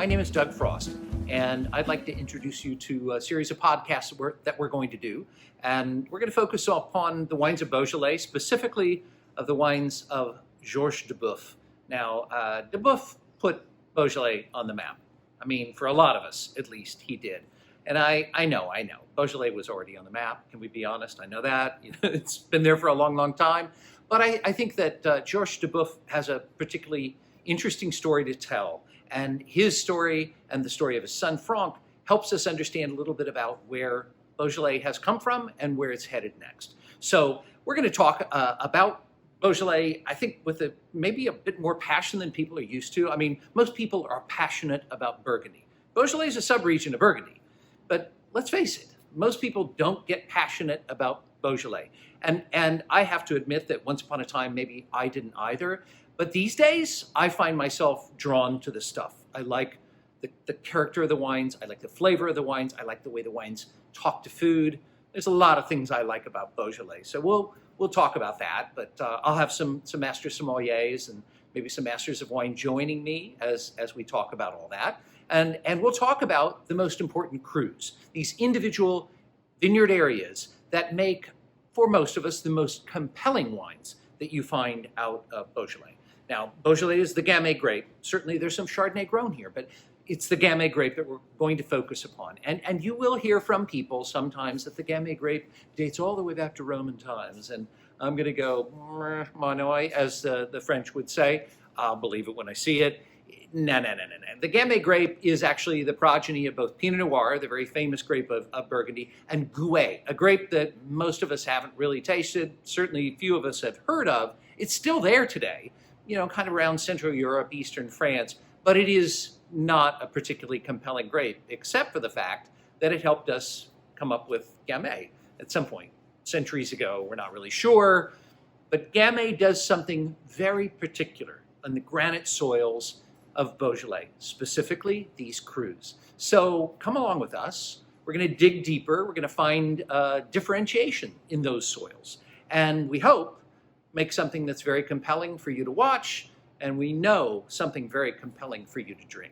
My name is Doug Frost, and I'd like to introduce you to a series of podcasts that we're going to do. And we're going to focus upon the wines of Beaujolais, specifically of the wines of Georges Duboeuf. Now, Duboeuf put Beaujolais on the map. I mean, for a lot of us, at least, he did. And I know. Beaujolais was already on the map. Can we be honest? I know that. It's been there for a long, long time. But I think that Georges Duboeuf has a particularly interesting story to tell. And his story and the story of his son, Franck, helps us understand a little bit about where Beaujolais has come from and where it's headed next. So we're going to talk about Beaujolais, I think, with maybe a bit more passion than people are used to. I mean, most people are passionate about Burgundy. Beaujolais is a sub-region of Burgundy. But let's face it, most people don't get passionate about Beaujolais. And I have to admit that once upon a time, maybe I didn't either. But these days, I find myself drawn to the stuff. I like the character of the wines. I like the flavor of the wines. I like the way the wines talk to food. There's a lot of things I like about Beaujolais. So we'll talk about that. But I'll have some master sommeliers and maybe some masters of wine joining me as we talk about all that. And we'll talk about the most important crus, these individual vineyard areas that make, for most of us, the most compelling wines that you find out of Beaujolais. Now, Beaujolais is the Gamay grape. Certainly there's some Chardonnay grown here, but it's the Gamay grape that we're going to focus upon. And you will hear from people sometimes that the Gamay grape dates all the way back to Roman times. And I'm going to go, monoi, as the French would say. I'll believe it when I see it. No. The Gamay grape is actually the progeny of both Pinot Noir, the very famous grape of Burgundy, and Gouais, a grape that most of us haven't really tasted, certainly few of us have heard of. It's still there today, kind of around Central Europe, Eastern France, but it is not a particularly compelling grape, except for the fact that it helped us come up with Gamay at some point, centuries ago. We're not really sure, but Gamay does something very particular on the granite soils of Beaujolais, specifically these crus. So come along with us. We're going to dig deeper. We're going to find differentiation in those soils. And we hope make something that's very compelling for you to watch, and we know something very compelling for you to drink.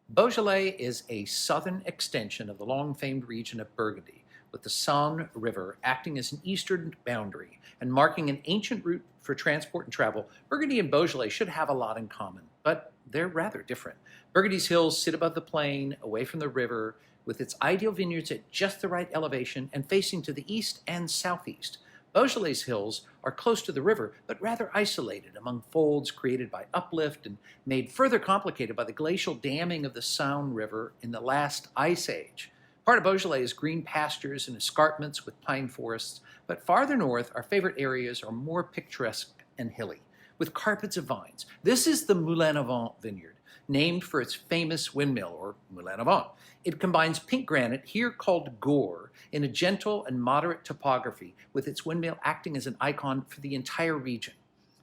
Beaujolais is a southern extension of the long-famed region of Burgundy, with the Saône River acting as an eastern boundary and marking an ancient route for transport and travel. Burgundy and Beaujolais should have a lot in common, but they're rather different. Burgundy's hills sit above the plain, away from the river, with its ideal vineyards at just the right elevation and facing to the east and southeast. Beaujolais' hills are close to the river, but rather isolated among folds created by uplift and made further complicated by the glacial damming of the Saône River in the last ice age. Part of Beaujolais is green pastures and escarpments with pine forests, but farther north, our favorite areas are more picturesque and hilly, with carpets of vines. This is the Moulin à Vent vineyard, named for its famous windmill, or Moulin à Vent. It combines pink granite, here called gore, in a gentle and moderate topography, with its windmill acting as an icon for the entire region.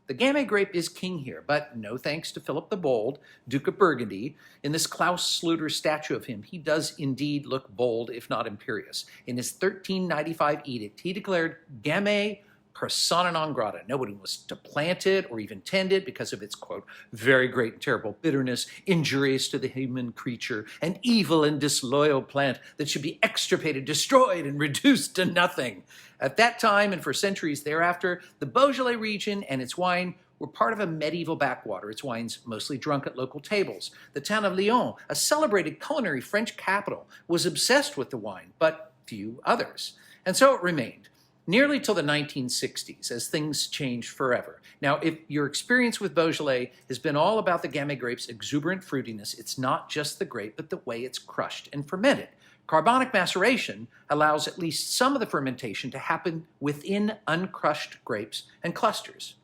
The Gamay grape is king here, but no thanks to Philip the Bold, Duke of Burgundy. In this Klaus Sluter statue of him, he does indeed look bold, if not imperious. In his 1395 edict, he declared Gamay persona non grata. Nobody was to plant it or even tend it because of its, quote, very great and terrible bitterness, injurious to the human creature, an evil and disloyal plant that should be extirpated, destroyed, and reduced to nothing. At that time, and for centuries thereafter, the Beaujolais region and its wine were part of a medieval backwater, its wines mostly drunk at local tables. The town of Lyon, a celebrated culinary French capital, was obsessed with the wine, but few others. And so it remained, nearly till the 1960s, as things changed forever. Now, if your experience with Beaujolais has been all about the Gamay grape's exuberant fruitiness, it's not just the grape, but the way it's crushed and fermented. Carbonic maceration allows at least some of the fermentation to happen within uncrushed grapes and clusters.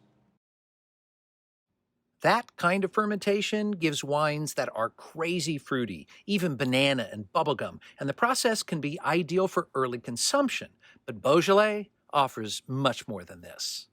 That kind of fermentation gives wines that are crazy fruity, even banana and bubblegum, and the process can be ideal for early consumption. But Beaujolais offers much more than this.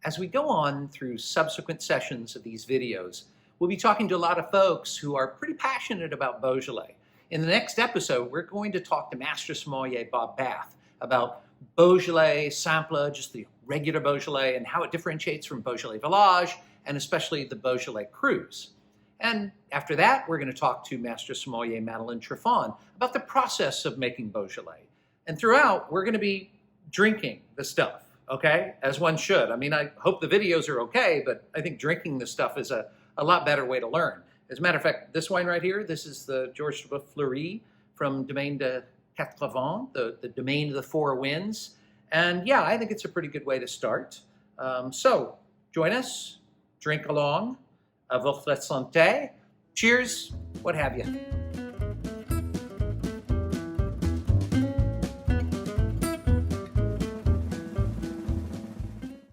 As we go on through subsequent sessions of these videos, we'll be talking to a lot of folks who are pretty passionate about Beaujolais. In the next episode, we're going to talk to Master Sommelier Bob Bath about Beaujolais Simple, just the regular Beaujolais, and how it differentiates from Beaujolais-Villages and especially the Beaujolais crus. And after that, we're going to talk to Master Sommelier Madeleine Trifon about the process of making Beaujolais. And throughout, we're going to be drinking the stuff, okay? As one should. I mean, I hope the videos are okay, but I think drinking the stuff is a lot better way to learn. As a matter of fact, this wine right here, this is the Georges Duboeuf Fleury from Domaine de Quatre Vents, the Domain of the Four Winds. And yeah, I think it's a pretty good way to start. So join us, drink along, à votre santé. Cheers, what have you.